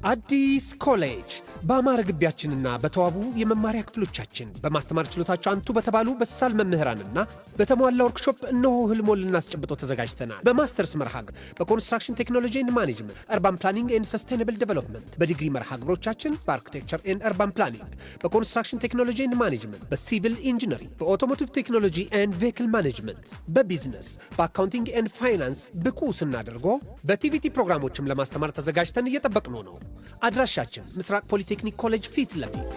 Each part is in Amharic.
አዲስ ኮሌጅ በአማረ ግቢያችንና በተዋቡ የመማሪያ ክፍሎቻችን በማስተማር ችሎታቸው አንቱ በተባሉ በሳል መምህራንና በተሟላ ወርክሾፕ እነሆ ህልሞን ልናስጨብጦ ተዘጋጅተናል። በማስተርስ መርሃ ግብር በኮንስትራክሽን ቴክኖሎጂ ኤንድ ማኔጅመንት፣ አርባን ፕላኒንግ ኤንድ ሰስቴናብል ዴቨሎፕመንት፣ በዲግሪ መርሃ ግብሮቻችን በአርኪቴክቸር ኤንድ አርባን ፕላኒንግ፣ በኮንስትራክሽን ቴክኖሎጂ ኤንድ ማኔጅመንት፣ በሲቪል ኢንጂነሪንግ፣ በኦቶሞቲቭ ቴክኖሎጂ ኤንድ ቬሂክል ማኔጅመንት፣ በቢዝነስ፣ በአካውንቲንግ ኤንድ ፋይናንስ ብቁ ስናደርጎ በቲቪቲ ፕሮግራሞችም ለማስተማር ተዘጋጅተን እየጠበቅነው ነው። አድራሻችን ምስራቅ ፖሊቴክኒክ ኮሌጅ ፊት ለፊት።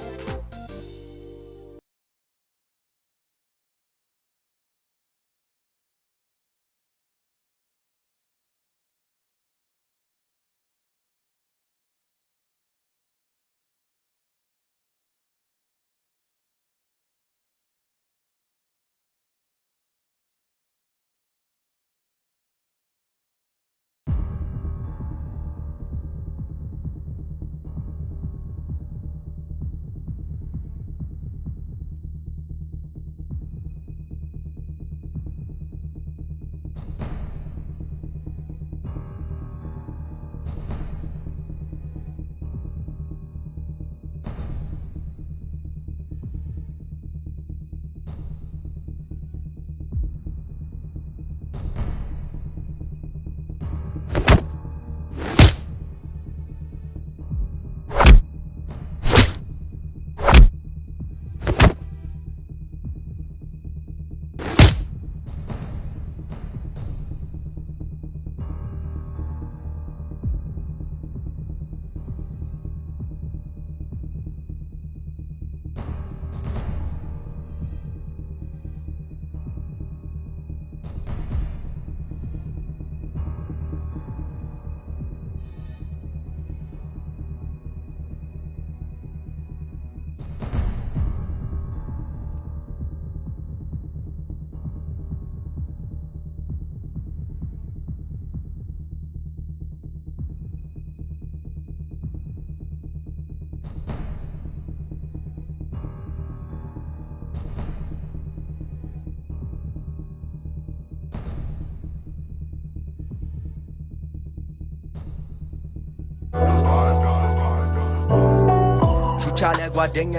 ቻለ ጓደኛ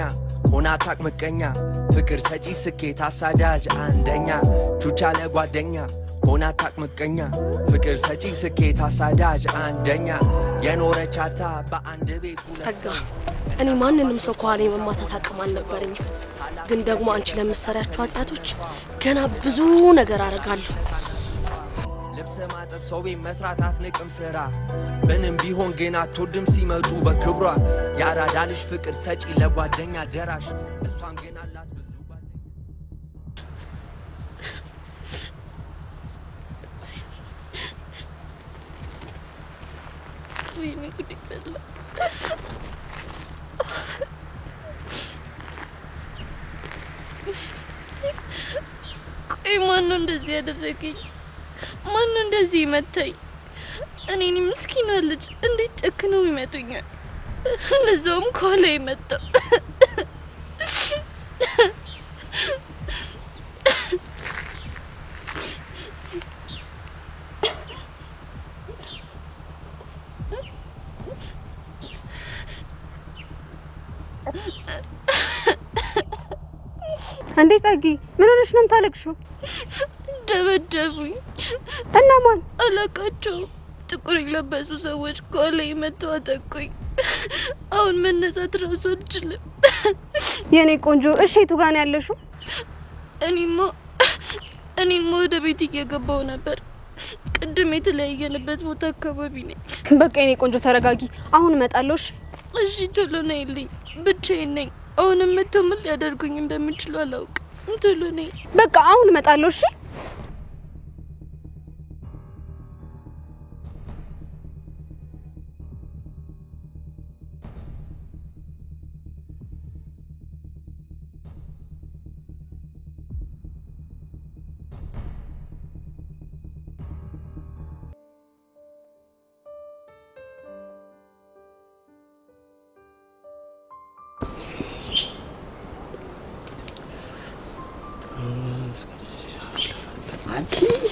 ሆና ታቅምቀኛ ፍቅር ሰጪ ስኬት አሳዳጅ አንደኛ ቹቻለ ጓደኛ ሆና ታቅምቀኛ ፍቅር ሰጪ ስኬት አሳዳጅ አንደኛ የኖረቻታ በአንድ ቤት ጸጋ እኔ ማንንም ሰው ከኋላ የመማታት አቅም አልነበረኝም። ግን ደግሞ አንቺ ለምትሰሪያቸው ኃጢአቶች ገና ብዙ ነገር አደርጋለሁ። ልብስ ማጠብ ሰው ቤት መስራት አትንቅም ስራ ምንም ቢሆን ግን አትወድም ሲመጡ በክብሯ ያራዳ ልጅ ፍቅር ሰጪ ለጓደኛ ደራሽ እሷም ግን አላት ብዙ ጓደኛ። ወይኔ ጉድ ይፈላ። ቆይ ማነው እንደዚህ ያደረገኝ? ማን እንደዚህ መተይ? እኔን ምስኪና ልጅ እንዴት ጨክነው ይመቱኛል? ለዛውም ከኋላ ይመጣ። እንዴ ጸጊ ምን ሆነሽ ነው የምታለቅሽው? ደበደቡኝ። እና ማን? አላውቃቸውም። ጥቁር የለበሱ ሰዎች ከኋላዬ መተው አጠቁኝ። አሁን መነሳት ራሱ አልችልም። የኔ ቆንጆ እሺ የቱ ጋር ነው ያለሽው? እኔማ ወደ ቤት እየገባው ነበር። ቅድም የተለያየንበት ቦታ አካባቢ ነኝ። በቃ የኔ ቆንጆ ተረጋጊ። አሁን እመጣለሁ። እሺ ቶሎ ነይልኝ። ብቻዬን ነኝ። አሁንም መተው ምን ሊያደርጉኝ እንደሚችሉ አላውቅም። ቶሎ ነይ። በቃ አሁን እመጣለሁ። እሺ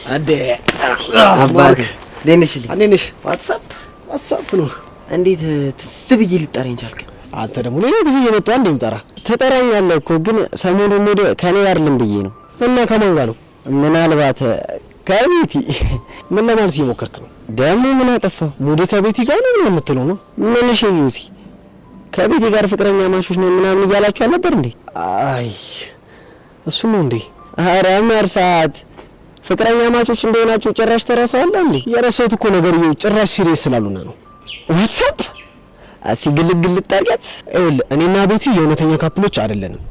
አንዴ አባክ ደንሽልኝ አንዴሽ ዋትስአፕ ነው እንዴት ትስብዬ ልጠራኝ ቻልክ? አንተ ደግሞ ሌላ ጊዜ እየመጣ እንደምጠራ ትጠራኛለህ እኮ ግን ሰሞኑን ወደ ከኔ ጋር ልም ብዬ ነው። እና ከማን ጋር ነው? ምናልባት ከቤቲ። ምን ለማለት እየሞከርክ ነው? ደግሞ ምን አጠፋው? ሙዴ ከቤቲ ጋር ነው የምትለው ነው? ምን እሺ ዩሲ ከቤቲ ጋር ፍቅረኛ ማሾች ነው ምናምን እያላችሁ አልነበር እንዴ? አይ እሱ ነው እንዴ? ኧረ መርሳት ፍቅረኛ ማቾች እንደሆናችሁ ጭራሽ ተረሳዋለህ እንዴ? የረሳሁት እኮ ነገርየው ጭራሽ ሲሪየስ ስላሉና ነው። ዋትስአፕ ግልግል ልታርጋት። ይኸውልህ እኔና ቤቲ የእውነተኛ ካፕሎች አይደለንም።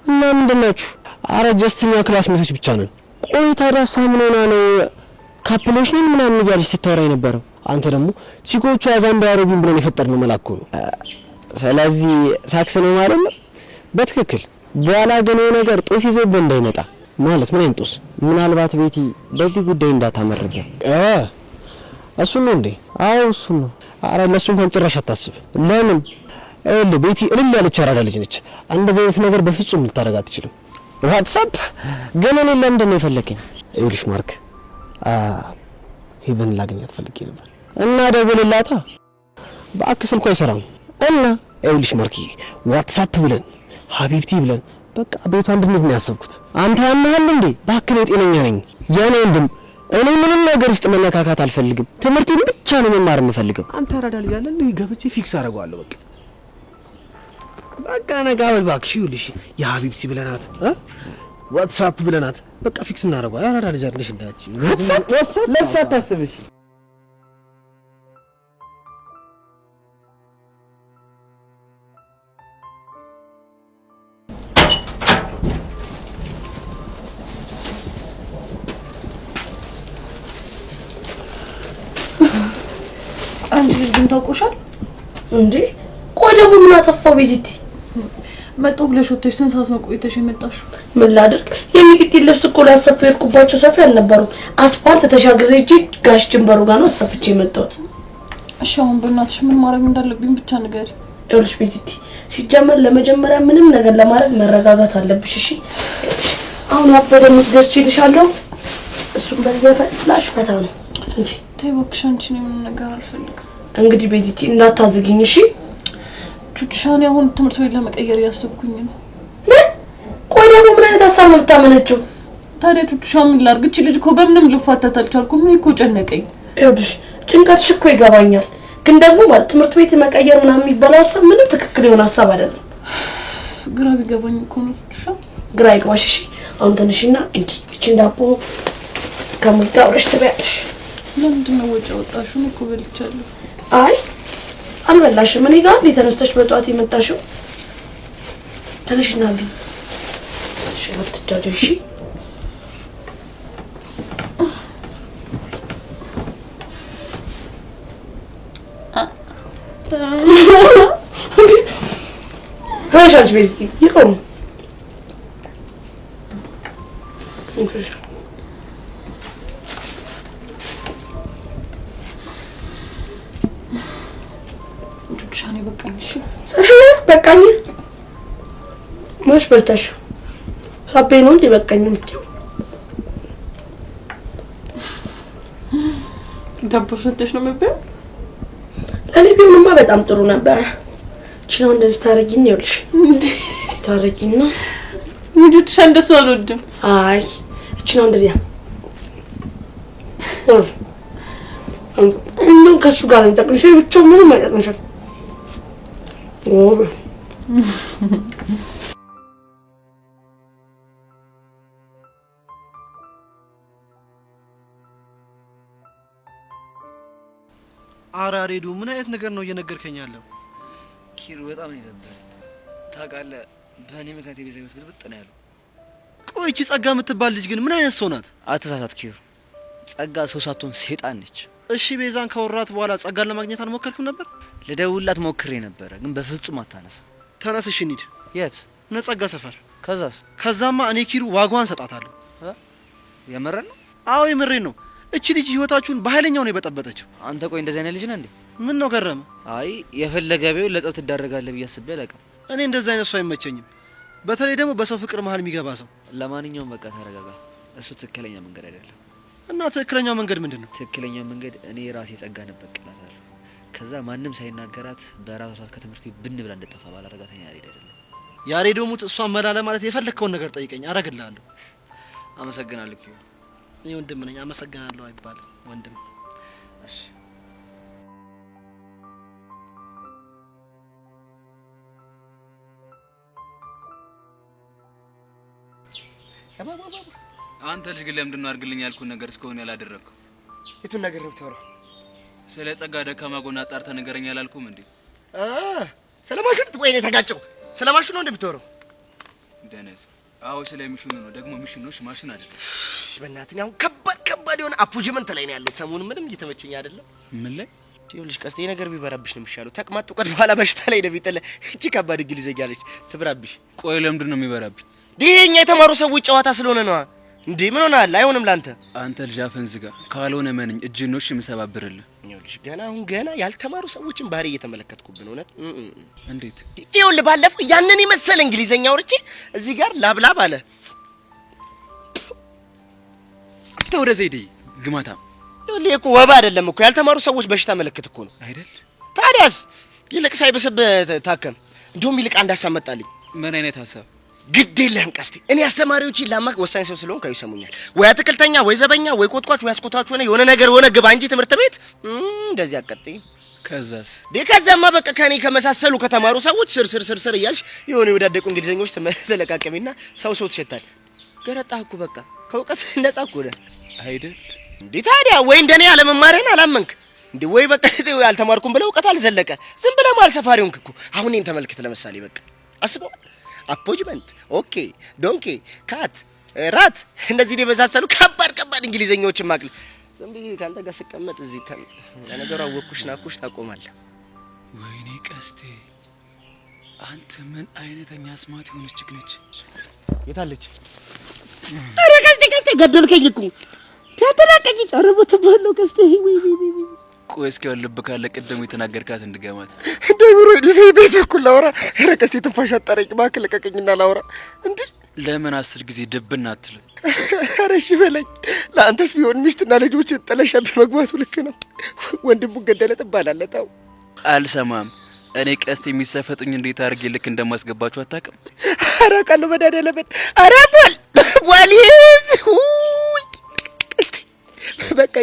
እና ምንድን ናችሁ? አረ ጀስትኛ ክላስሜቶች ብቻ ነን። ቆይ ታዲያ ምን ሆና ነው ካፕሎች ነን ምናምን እያለች ስታወራ የነበረው? አንተ ደግሞ ቺኮቹ አዛ እንዳያረጉኝ ብለን የፈጠርነው መላክ ነው። ስለዚህ ሳክስ ነው ማለት ነው። በትክክል። በኋላ ግን ይሄ ነገር ጦስ ይዞብህ እንዳይመጣ። ማለት ምን አይነት ጦስ? ምናልባት ቤቲ በዚህ ጉዳይ እንዳታመርብህ። እሱ ነው እንዴ? አዎ እሱ ነው። አረ ለሱ እንኳን ጭራሽ አታስብ። ለምን? ቤቲ እልል ያለች አራዳ ልጅ ነች። እንደዚህ አይነት ነገር በፍጹም ልታደርግ አትችልም። ዋትስአፕ ግን እኔ ለምንድን ነው የፈለከኝ? ይኸውልሽ ማርክ ሄቨን ላገኛት ፈልጌ ነበር እና ደውልላታ። በአክ ስልኩ አይሰራም እና ይኸውልሽ ማርክ ዋትስአፕ ብለን ሀቢብቲ ብለን በቃ ቤቷ እንድንት ነው ያሰብኩት። አንተ ያመሃል እንዴ? ባክኔ ጤነኛ ነኝ። የኔ ወንድም እኔ ምንም ነገር ውስጥ መነካካት አልፈልግም። ትምህርቴን ብቻ ነው መማር የምፈልገው። አንተ አራዳ ልጅ አለ እንዴ? ገብቼ ፊክስ አደርገዋለሁ። በቃ ነጋ በል እባክሽ። ይኸውልሽ የሀቢብቲ ብለናት ዋትስአፕ ብለናት በቃ ፊክስ እናደርገዋለን። አራዳ ልጅ አይደለሽ እንዳች ዋትስአፕ ለሳ ታስብሽ። አንቺ ልጅ ግን ታውቆሻል እንዴ? ቆይ ደግሞ ምን አጠፋው? ቤዚቲ መጣሁ ብለሽ ወጥተሽ ስንት ሰዓት ነው ቆይተሽ የመጣሽው? ምን ላድርግ? የሚጢጢ ልብስ እኮ ላሰፋ የሄድኩባቸው ሰፊ አልነበሩም። አስፓልት ተሻግሬ እጄ ጋሽ ጅንበሩ ጋር ነው አሰፍቼ የመጣሁት። እሺ አሁን በእናትሽ ምን ማድረግ እንዳለብኝ ብቻ ንገሪ። ይኸውልሽ ቤዚቲ ሲጀመር ለመጀመሪያ ምንም ነገር ለማድረግ መረጋጋት አለብሽ። እሺ አሁን አበደ ምትገዝችልሻለሁ። እሱም በዚያፈላሽ ፈታ ነው እንጂ ተይ እባክሽ፣ አንቺ ነው ምንም ነገር አልፈልግም። እንግዲህ ቤዚቲ እንዳታዝግኝ እሺ። ቹቹሻን አሁን ትምህርት ቤት ለመቀየር ያስብኩኝ ነው። ቆይ ደግሞ ምን አይነት ሀሳብ ነው የምታመነችው? ታዲያ ቹቹሻን ምን ላድርግ? እቺ ልጅ እኮ በምንም ልፋታት አልቻልኩም። እኔ እኮ ጨነቀኝ። ይኸውልሽ ጭንቀትሽ እኮ ይገባኛል፣ ግን ደግሞ ማለት ትምህርት ቤት መቀየር ምናምን የሚባለው ሀሳብ ምንም ትክክል የሆነ ሀሳብ አይደለም። ግራ ቢገባኝ እኮ ነው ቹቹሻን። ግራ ይግባሽ እሺ። አሁን ትንሽና እንኪ እቺን ዳቦ ከሙልታ አብረሽ ትበያለሽ። ለምንድን ነው ወጪ አወጣሽው? እኔ እኮ በልቻለሁ። አይ አልበላሽም። እኔ ጋር እንዴ ተነስተሽ በጧት የመጣሽው? ትንሽና ብይ እሺ። አትጃጃይ እሺ። ሀሻች ቤቲ ይቆም እንግዲህ ቹቹሻን በቃኝ። እሺ በቃኝ። ማሽ በልተሽ ሳቤ ነው እንዴ በቃኝ የምትይው? ዳቦ ሰተሽ ነው የምትበይው? ለኔ ቢሆንማ በጣም ጥሩ ነበር። እቺ ነው እንደዚህ ታረጊኝ። ይኸውልሽ ታረጊኝ ነው ቹቹሻን እንደሱ አልወድም። አይ እቺ ነው እንደዚህ እንደው ከሱ ጋር እንጠቅልሽ ብቻ ምንም አይጠቅምሽም። አራሬዱ ምን አይነት ነገር ነው እየነገርከኝ ያለው? ኪሩ በጣም ነው የነበረ። ታውቃለህ በእኔ ምክንያት የቤዛ ህይወት ብጥብጥ ነው ያለው። ቆይ እቺ ጸጋ የምትባል ልጅ ግን ምን አይነት ሰው ናት? አትሳሳት ኪሩ፣ ጸጋ ሰው ሳትሆን ሴጣን ነች። እሺ ቤዛን ካወራት በኋላ ጸጋን ለማግኘት አልሞከርክም ነበር? ልደውልላት ሞክሬ ነበረ ግን በፍጹም አታነሳ። ተነስሽ እንሂድ። የት? ነጸጋ ሰፈር። ከዛስ? ከዛማ እኔ ኪሩ ዋጋዋን ሰጣታለሁ። የመረን ነው? አዎ የምሬን ነው። እቺ ልጅ ህይወታችሁን በኃይለኛው ነው የበጠበጠችው። አንተ ቆይ እንደዚህ አይነት ልጅ ነህ እንዴ? ምን ነው ገረመ? አይ የፈለገ ቢሆን ለጸብ ትዳረጋለህ ብዬ አስቤ አላውቅም። እኔ እንደዚህ አይነት ሰው አይመቸኝም፣ በተለይ ደግሞ በሰው ፍቅር መሀል የሚገባ ሰው። ለማንኛውም በቃ ተረጋጋ። እሱ ትክክለኛ መንገድ አይደለም። እና ትክክለኛው መንገድ ምንድን ነው? ትክክለኛው መንገድ እኔ ራሴ ጸጋን እበቀላታለሁ። ከዛ ማንም ሳይናገራት በራሷ ከትምህርት ብን ብላ እንደጠፋ ባላረጋተኛ ያሬድ አይደለም። ያሬድ ሙት እሷን መላለ ማለት የፈለከውን ነገር ጠይቀኝ አረግልሃለሁ። አመሰግናለሁ። እኔ ወንድም ነኝ አመሰግናለሁ አይባልም ወንድም። እሺ አንተ ልጅ ግን ለምንድን ነው አድርግልኝ ያልኩን ነገር እስከሆነ ያላደረግከው? የቱን ነገር ነው የምታወራው? ስለ ጸጋ ደካማ ጎና አጣርተህ ንገረኝ አላልኩም እንዴ? ስለ ማሽኑ ወይ ነው የተጋጨው? ስለ ማሽኑ ነው እንደምታወራው? ደነስ አዎ ስለ ሚሽኑ ነው። ደግሞ ሚሽኖች ማሽን አይደለም። በእናትህ አሁን ከባድ የሆነ አፖጅመንት ላይ ነው ያለው። ሰሞኑን ምንም እየተመቸኝ አይደለም። ምን ላይ? ይኸውልሽ ቀስቴ ነገር ቢበራብሽ ነው የሚሻለው። ተቅማጥ ጥቀት በኋላ በሽታ ላይ ነው ቢጥለ። እቺ ከባድ እንግሊዘኛ አለች ትብራብሽ። ቆይ ለምንድን ነው የሚበራብኝ? ዲኛ የተማሩ ሰዎች ጨዋታ ስለሆነ ነው እንዴ? ምን ሆነሃል? አይሆንም ላንተ። አንተ ልጅ አፍህን ዝጋ። ካልሆነ መንኝ እጅኖሽ የምሰባብርልህ። ይኸውልሽ ገና ያልተማሩ ሰዎችን ባህሪ እየተመለከትኩብን እውነት። እንዴት? ይኸውልህ ባለፈው ያንን የመሰለ እንግሊዘኛ ወርቼ እዚህ ጋር ላብላብ አለ። አንተ ወደ ዘይዴ ግማታም። ይኸውልህ እኮ ወባ አይደለም እኮ ያልተማሩ ሰዎች በሽታ መለከት እኮ ነው አይደል? ታዲያስ ይልቅ ሳይበስብህ ታከም። እንደውም ይልቅ አንድ ሀሳብ መጣልኝ። ምን አይነት ሀሳብ? ግድ የለህም ቀስቴ። እኔ አስተማሪዎችን ላማክ ወሳኝ ሰው ስለሆንኩ ይሰሙኛል። ወይ አትክልተኛ፣ ወይ ዘበኛ፣ ወይ ቆጥቋጭ፣ ወይ አስቆጣች ሆነ የሆነ ነገር ሆነ ግባ እንጂ ትምህርት ቤት እንደዚህ አቀጥይ። ከዛስ? ከዛማ በቃ ከኔ ከመሳሰሉ ከተማሩ ሰዎች ስር እያልሽ የሆነ የወዳደቁ እንግሊዘኞች ተለቃቀሚና ሰው ትሸታል። ገረጣህ እኮ በቃ ከእውቀት ነጻ እኮ ነህ አይደል? እንዴ ታዲያ ወይ እንደኔ አለመማርህን አላመንክ እንዴ? ወይ በቃ አልተማርኩም ብለህ እውቀት አልዘለቀ ዝም ብለህ ማል ሰፋሪ ሆንክ እኮ። አሁን እኔን ተመልክት ለምሳሌ በቃ አስበዋል። አፖጅመንት፣ ኦኬ፣ ዶንኬ፣ ካት፣ ራት እንደዚህ የመሳሰሉ ከባድ እንግሊዘኞችን ማቅል ዝም ብዬ ካንተ ጋር ስቀመጥ እዚህ ለነገሩ አወኩሽ ናኩሽ ታቆማለህ። ወይኔ ቀስቴ አንተ ምን አይነተኛ ስማት የሆነች ነች። የታለች? አረ ቀስቴ ገደልከኝ እኮ ተተላቀቂ። አረ በተባለው ቀስቴ ወይ ቆይ እስኪ ልብ ካለ ቅድም የተናገርካት እንድገማት እንደምሮ ዲሴ ቤት እኩል ላውራ። አረ ቀስቴ ትንፋሽ አጣረኝ እባክህ ለቀቀኝና ላውራ። እንዴ ለምን 10 ጊዜ ድብና አትልም? አረ እሺ በለኝ። ለአንተስ ቢሆን ሚስትና ልጆች ጥለሻብህ መግባቱ ልክ ነው። ወንድሙ ገደለ ትባላለህ። ታው አልሰማም። እኔ ቀስቴ የሚሰፈጡኝ እንዴት አድርጌ ልክ እንደማስገባችሁ አታውቅም? አረ ቃሉ በዳደለበት አረ ቦል ቀስቴ በቃ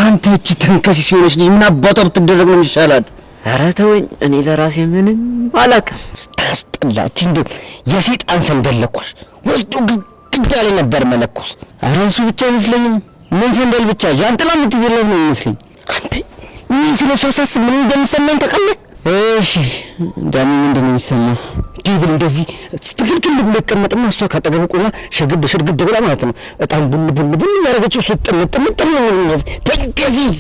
አንተ እቺ ተንከሲስ የሆነች ልጅ ምን አባቷ ብትደረግ ነው የሚሻላት? ኧረ ተወኝ፣ እኔ ለራሴ ምንም አላውቅም። ታስጠላች። እንደው የሰይጣን ሰንደል ለኳሽ ወስዶ ግድግዳ ላይ ነበር መለኮስ። ኧረ እሱ ብቻ አይመስለኝም። ምን ሰንደል ብቻ ዣንጥላ የምትዘለፍ ነው የሚመስለኝ። አንተ ምን ስለ እሷ ሳስብ ምን እንደሚሰማኝ ታውቃለህ? እሺ ዳኒ ምንድን ነው የሚሰማው? ዴቪል እንደዚህ ትክክል ብሎ ይቀመጥና እሷ ካጠገቡ ቆማ ሸግድ ብላ ማለት ነው በጣም ቡል ያደረገችው እሱ ጥምጥ ነው የሚመስል ተንከሲስ።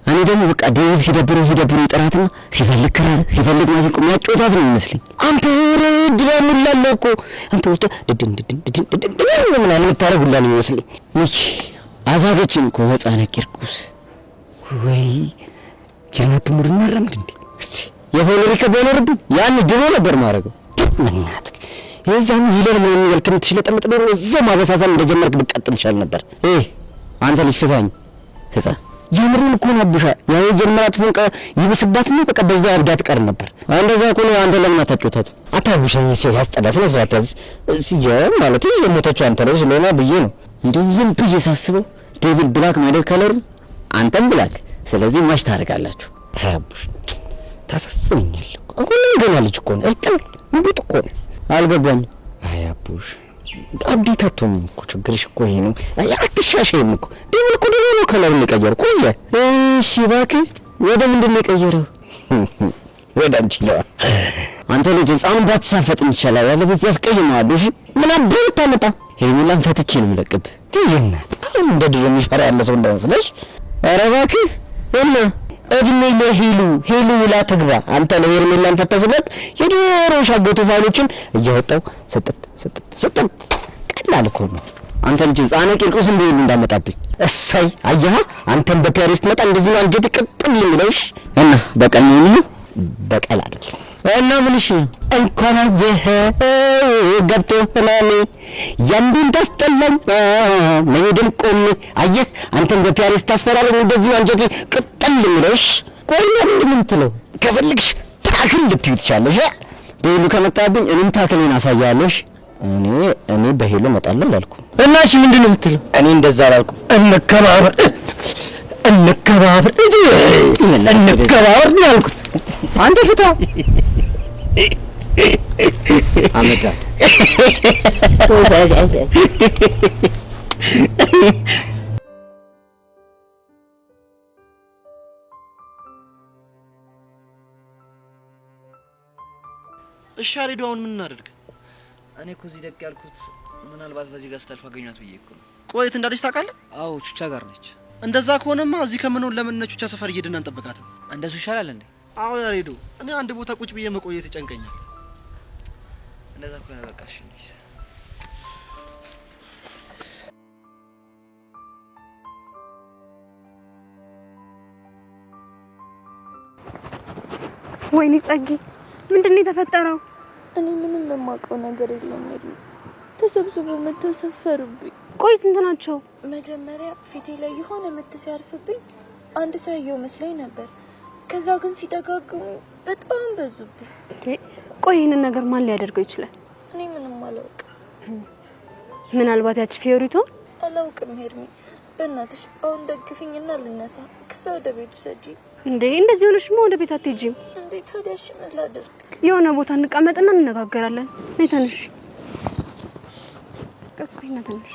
እኔ ደግሞ በቃ ዴቪል ሲደብረው ይጠራትና ሲፈልግ ክራር ሲፈልግ ማሲንቆ የሚያጫወታት ነው የሚመስለኝ። አንተ ድራም ላለው እኮ አንተ ውስጥ ድድን ምናምን የምታደርጉላ ነው የሚመስለኝ። ይህ አዛገችን እኮ ህፃነ ቂርቆስ ወይ የናቱ ሙድ እናራምድ እንዴ? የሆነሪከ ባይኖርብኝ ያን ድሮ ነበር ማረገው። ምናት የዛን ይለን ምን ያልከም ትሽለጠለጥ ነው እዛው ማበሳሳም እንደጀመርክ ብትቀጥል ይሻል ነበር። አንተ ልጅ ፍታኝ ህፃን የምሩን እኮ ነው አቡሻ ያው የጀመራት ፎንቃ ይብስባት ነው በቃ በዛ አብዳት ቀር ነበር። እንደዛ እኮ ነው። አንተ ለምን አታጮታት? አታቡሻ ይሰ ያስጠላ ስለዚህ ሲጀም ማለት የሞተችው አንተ ነው ስለሆነ ብዬ ነው እንደው ዝም ብዬ ሳስበው ዴቪድ ብላክ ማለት ከለሩ አንተም ብላክ ስለዚህ ማሽ ታረጋላችሁ። አቡሽ ታሳስበኛል እኮ አሁን ገና ልጅ እኮ ነው እርጥብ እንዴት እኮ ነው አልገባኝ። አቡሽ አብዴት አትሆንም እኮ ችግርሽ እኮ ይሄ ነው። አትሻሻይም እኮ ዴቪድ እኮ ደግሞ ከለሩን የቀየረው ቆየ። እሺ እባክህ ወደ ምንድን ነው የቀየረው? ወደ አንቺ ነው። አንተ ልጅ ህፃኑን ባትሳፈጥኝ ይችላል ያለ በዚህ ያስቀይማል። እሺ ምን አብዴት ታመጣ? ሄርሜላን ፈትቼ ነው የምለቅብህ። ትይና አሁን እንደ ድሮ የሚፈራ ያለ ሰው እንዳይመስልሽ። ኧረ እባክህ እና እድሜ ለሄሉ ውላ ትግባ። አንተ ለሄርሜላን ፈተስለት የድሮ ሻገቱ ፋይሎችን እያወጣው ሰጠት ቀላል እኮ ነው። አንተ ልጅ ህፃነ ቂርቆስ እንደው እንዳመጣብኝ እሰይ አየህ። አንተም በፒያሪስት መጣ እንደዚህ ነው አንጀት ቅጥል የሚለውሽ እና በቀል ነው በቀል አይደለም። እና ምን እሺ እንኳን አየኸው ገብቶ ሆናኔ ያንዱን ታስጠላኝ መሄድም ቆሜ አየህ አንተን በፒያሪስ ታስፈራለኝ እንደዚህ አንጀቴ ቅጠል ምለሽ ቆይ ምንድን ነው የምትለው ከፈልግሽ ታክል ልትይ ትችላለሽ በሄሉ ከመጣብኝ እኔም ታክሌን አሳያለሽ እኔ በሄሉ እመጣለሁ አላልኩም እና እሺ ምንድን ነው የምትለው እኔ እንደዛ አላልኩም እንከባበር ነው ያልኩት አንተ ፍታ አመጣ እሺ አሬዶ አሁን ምን እናደርግ እኔ እኮ እዚህ ደቅ ያልኩት ምናልባት በዚህ ጋር ስታልፍ አገኛት ብዬ እኮ ነው ቆይት እንዳለች ታውቃለህ አዎ ቹቻ ጋር ነች እንደዛ ከሆነማ እዚህ ከምንሆን ለምን ነች ቹቻ ሰፈር እየሄድን አንጠብቃትም እንደሱ ይሻላል እንዴ አዎ ያሬዶ እኔ አንድ ቦታ ቁጭ ብዬ መቆየት ይጨንቀኛል እንደዛ ከሆነ በቃ እሺ ወይኔ ጸጊ ምንድነው የተፈጠረው እኔ ምንም የማውቀው ነገር የለም ተሰብስበው መተው ሰፈሩብኝ ቆይ ስንት ናቸው መጀመሪያ ፊቴ ላይ የሆነ ምት ሲያርፍብኝ አንድ ሰው ያየው መስሎኝ ነበር ከዛ ግን ሲደጋግሙ በጣም በዙብኝ ቆይ ይሄንን ነገር ማን ሊያደርገው ይችላል እኔ ምንም አላውቅም ምናልባት ያቺ ፊዮሪቶ አላውቅም ሄርሚ በእናትሽ አሁን ደግፊኝና ልነሳ ከዛ ወደ ቤቱ ሰጂ እንዴ እንደዚህ ሆነሽማ ወደ ቤት አትሄጂም እንዴ ታዲያሽ ምን ላድርግ የሆነ ቦታ እንቀመጥና እንነጋገራለን ነይ ተነሽ ቀስ በይና ተነሽ